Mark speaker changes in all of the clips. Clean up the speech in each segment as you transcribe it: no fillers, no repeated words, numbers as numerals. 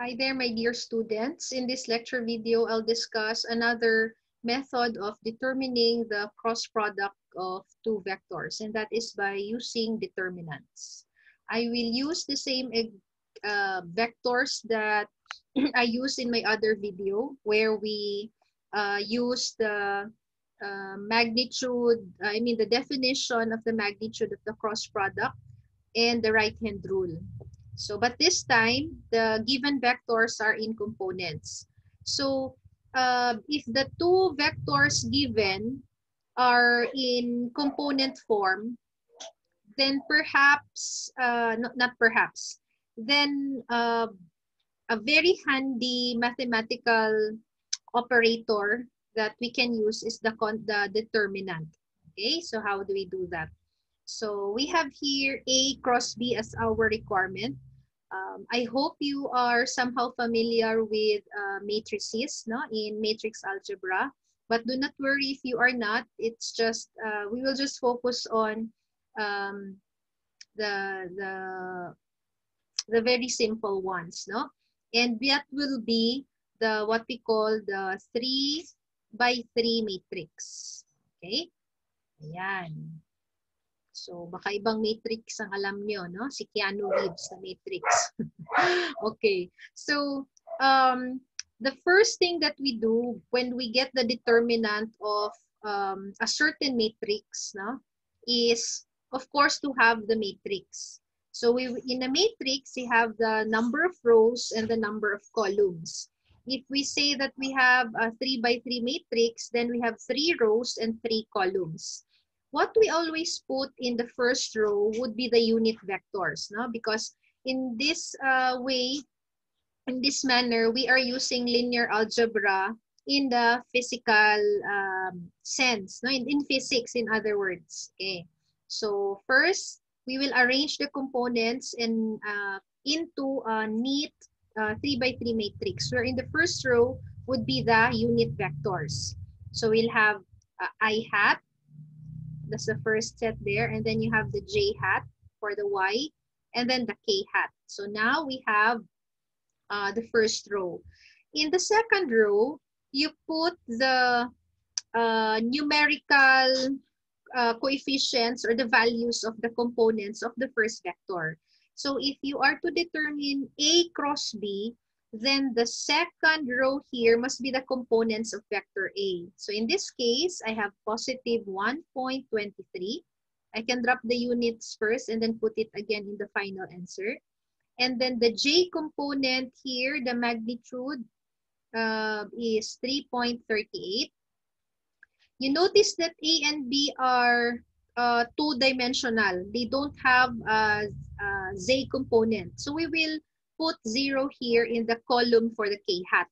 Speaker 1: Hi there, my dear students. In this lecture video, I'll discuss another method of determining the cross product of two vectors, and that is by using determinants. I will use the same vectors that I used in my other video, where we use the the definition of the magnitude of the cross product and the right-hand rule. So, but this time, the given vectors are in components. So, if the two vectors given are in component form, then perhaps, not perhaps, then a very handy mathematical operator that we can use is the determinant. Okay, so how do we do that? So we have here A cross B as our requirement. I hope you are somehow familiar with matrices, no, in matrix algebra. But do not worry if you are not. It's just we will just focus on um, the the the very simple ones, no? And that will be the what we call the 3 by 3 matrix. Okay? Ayan. So, baka ibang matrix ang alam nyo, no? Si Keanu Reeves na matrix. Okay. So, the first thing that we do when we get the determinant of a certain matrix, no, is, of course, to have the matrix. So, in a matrix, we have the number of rows and the number of columns. If we say that we have a 3 by 3 matrix, then we have 3 rows and 3 columns. What we always put in the first row would be the unit vectors, no? Because in this way, in this manner, we are using linear algebra in the physical sense, no? In physics, in other words. Okay. So first, we will arrange the components into a neat 3 by 3 matrix, where in the first row would be the unit vectors. So we'll have I hat. That's the first set there. And then you have the J hat for the Y, and then the K hat. So now we have the first row. In the second row, you put the numerical coefficients or the values of the components of the first vector. So if you are to determine A cross B, then the second row here must be the components of vector A. So in this case, I have positive 1.23. I can drop the units first and then put it again in the final answer. And then the J component here, the magnitude is 3.38. You notice that A and B are two-dimensional. They don't have a Z component. So we will put 0 here in the column for the K hat.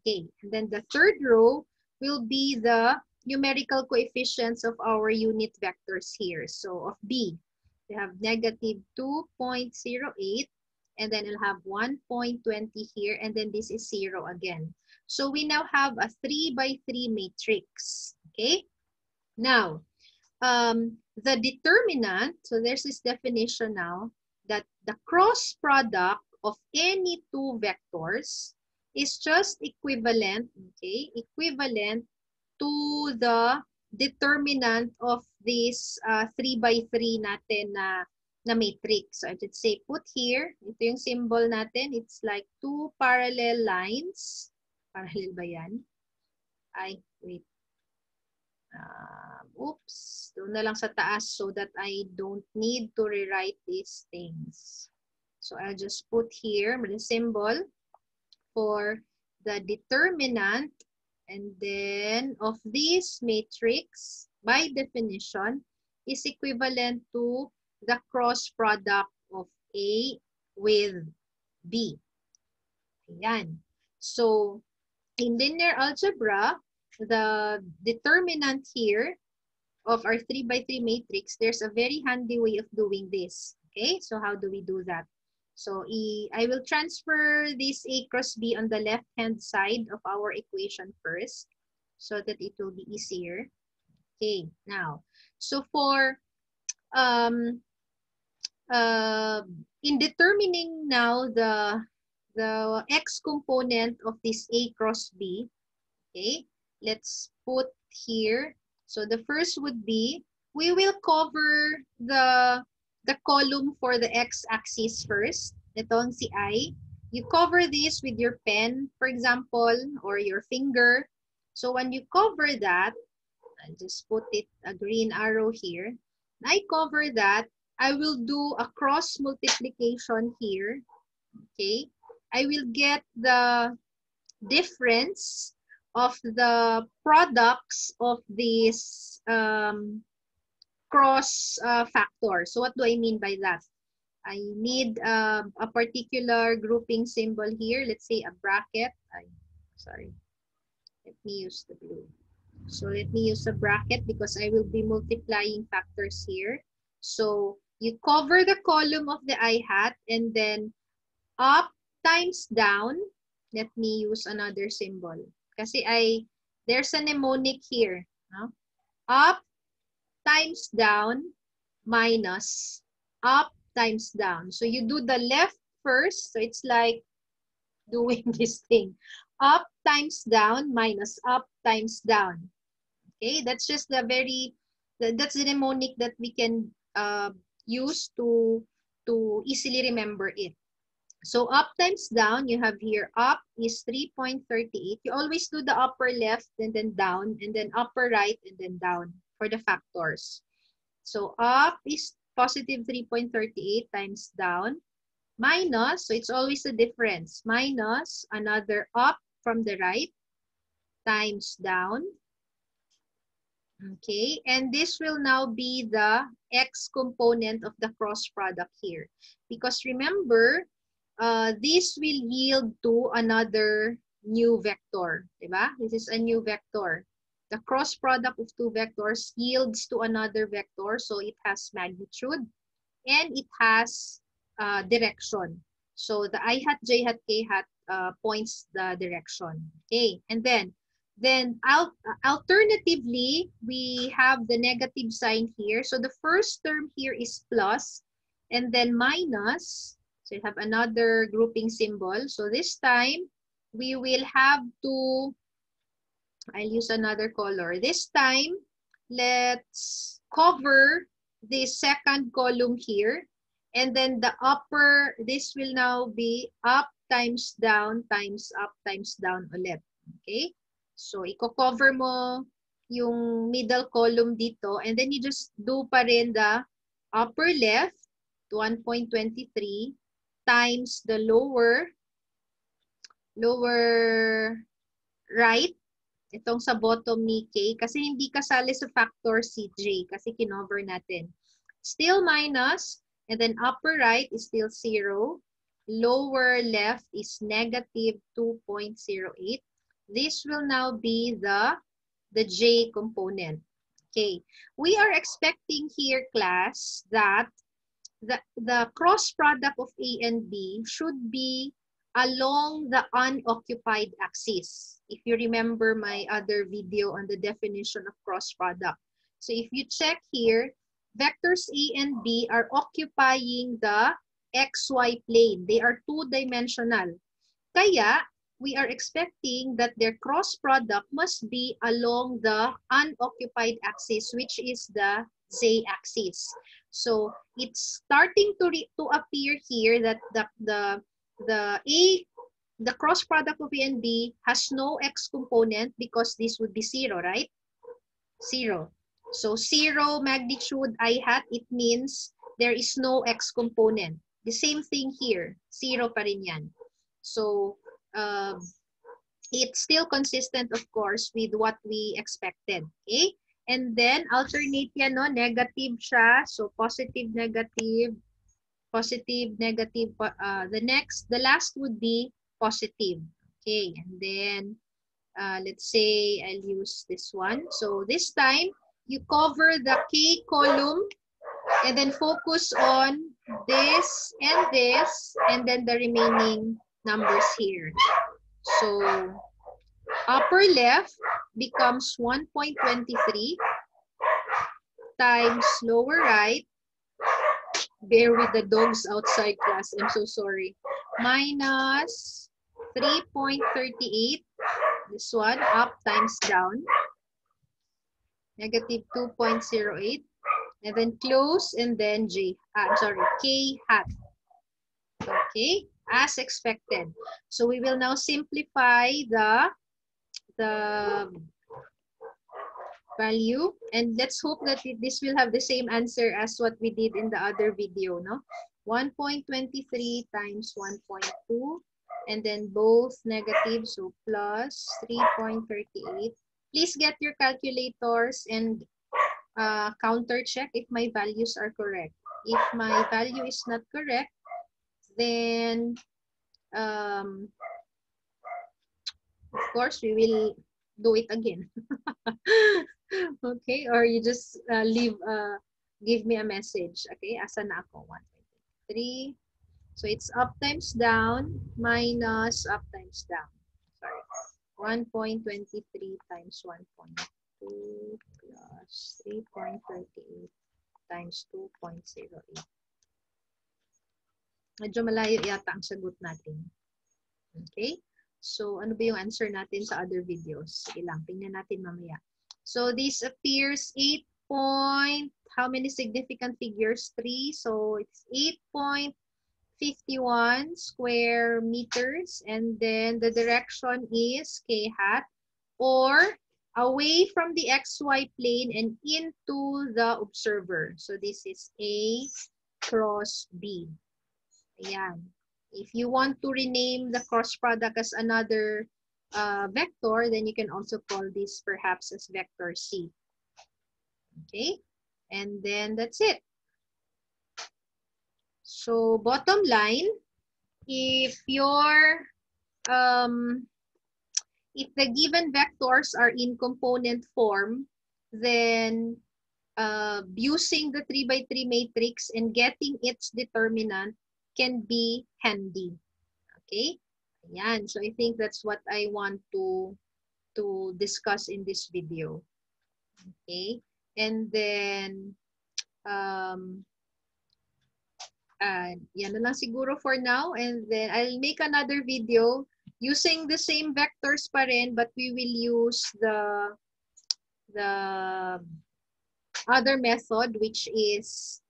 Speaker 1: Okay, and then the third row will be the numerical coefficients of our unit vectors here. So of B, we have negative 2.08, and then it'll have 1.20 here, and then this is 0 again. So we now have a 3 by 3 matrix. Okay, now the determinant, so there's this definition now, that the cross product of any two vectors is just equivalent, okay, equivalent to the determinant of this 3 by 3 natin na matrix. So I should say, put here, ito yung symbol natin, it's like two parallel lines. Parallel ba yan? Ay, wait. Oops, doon na lang sa taas so that I don't need to rewrite these things. So I'll just put here the symbol for the determinant, and then of this matrix, by definition, is equivalent to the cross product of A with B. Ayan. So in linear algebra, the determinant here of our 3 by 3 matrix, there's a very handy way of doing this. Okay, so how do we do that? So I will transfer this A cross B on the left-hand side of our equation first so that it will be easier. Okay, now, so for in determining now the x component of this A cross B. Okay, let's put here. So the first would be, we will cover the column for the x-axis first. Itong si I. You cover this with your pen, for example, or your finger. So when you cover that, I'll just put it a green arrow here. I cover that. I will do a cross multiplication here. Okay, I will get the difference of the products of these cross factor. So what do I mean by that? I need a particular grouping symbol here. Let's say a bracket. Sorry. Let me use the blue. So let me use a bracket because I will be multiplying factors here. So you cover the column of the I hat and then up times down. Let me use another symbol. Kasi there's a mnemonic here. No? Up times down minus up times down. So you do the left first. So it's like doing this thing. Up times down minus up times down. Okay, that's just that's the mnemonic that we can use to easily remember it. So up times down, you have here up is 3.38. You always do the upper left and then down and then upper right and then down for the factors. So up is positive 3.38 times down minus, so it's always a difference, minus another up from the right times down. Okay, and this will now be the x component of the cross product here. Because remember, this will yield to another new vector. Diba? This is a new vector. The cross product of two vectors yields to another vector. So it has magnitude and it has direction. So the I hat, j hat, k hat points the direction. Okay, and then alternatively, we have the negative sign here. So the first term here is plus and then minus. So you have another grouping symbol. So this time, we will have to, I'll use another color. This time, let's cover the second column here. And then the upper, this will now be up times down times up times down ulit. Okay? So, i-cover mo yung middle column dito and then you just do pa rin the upper left, 1.23, times the lower right, itong sa bottom ni K, kasi hindi kasali sa factor si J, kasi kinover natin. Still minus, and then upper right is still 0. Lower left is negative 2.08. This will now be the J component. Okay, we are expecting here, class, that the cross product of A and B should be along the unoccupied axis. If you remember my other video on the definition of cross product. So if you check here, vectors A and B are occupying the XY plane. They are two-dimensional. Kaya, we are expecting that their cross product must be along the unoccupied axis, which is the z-axis. So it's starting to appear here that the cross product of A and B has no x component because this would be 0, right? 0. So 0 magnitude I hat, it means there is no x component. The same thing here, 0 pa rin yan. So it's still consistent, of course, with what we expected. Okay? And then, alternate yan, no? Negative siya. So, positive, negative, positive, negative. The last would be positive. Okay? And then, let's say, I'll use this one. So, this time, you cover the K column and then focus on this, and then the remaining numbers here. So, upper left becomes 1.23 times lower right Bear with the dogs outside class. I'm so sorry. Minus 3.38. This one, up times down. Negative 2.08. And then close, and then K hat. Okay, as expected. So we will now simplify the value, and let's hope that this will have the same answer as what we did in the other video, no? 1.23 times 1.2, and then both negative, so plus 3.38. Please get your calculators and counter check if my values are correct. If my value is not correct, then of course we will do it again. Okay, or you just give me a message. Okay, asa na ako? 1.3. So it's up times down minus up times down. Sorry. 1.23 times 1.2 plus 3.38 times 2.08. Medyo malayo yata ang sagot natin. Okay? So, ano ba yung answer natin sa other videos? Sige lang, tingnan natin mamaya. So, this appears 8 point, how many significant figures? 3. So, it's 8.51 square meters. And then, the direction is K hat, or away from the XY plane and into the observer. So, this is A cross B. Ayan. If you want to rename the cross product as another vector, then you can also call this perhaps as vector C. Okay? And then that's it. So bottom line, if your if the given vectors are in component form, then using the 3 by 3 matrix and getting its determinant can be handy. Okay? Ayan. So I think that's what I want to discuss in this video. Okay? And then yan na lang siguro for now, and then I'll make another video using the same vectors pa rin, but we will use the other method, which is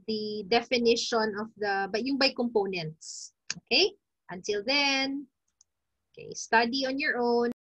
Speaker 1: the definition of yung by components. Okay? Until then, okay, study on your own.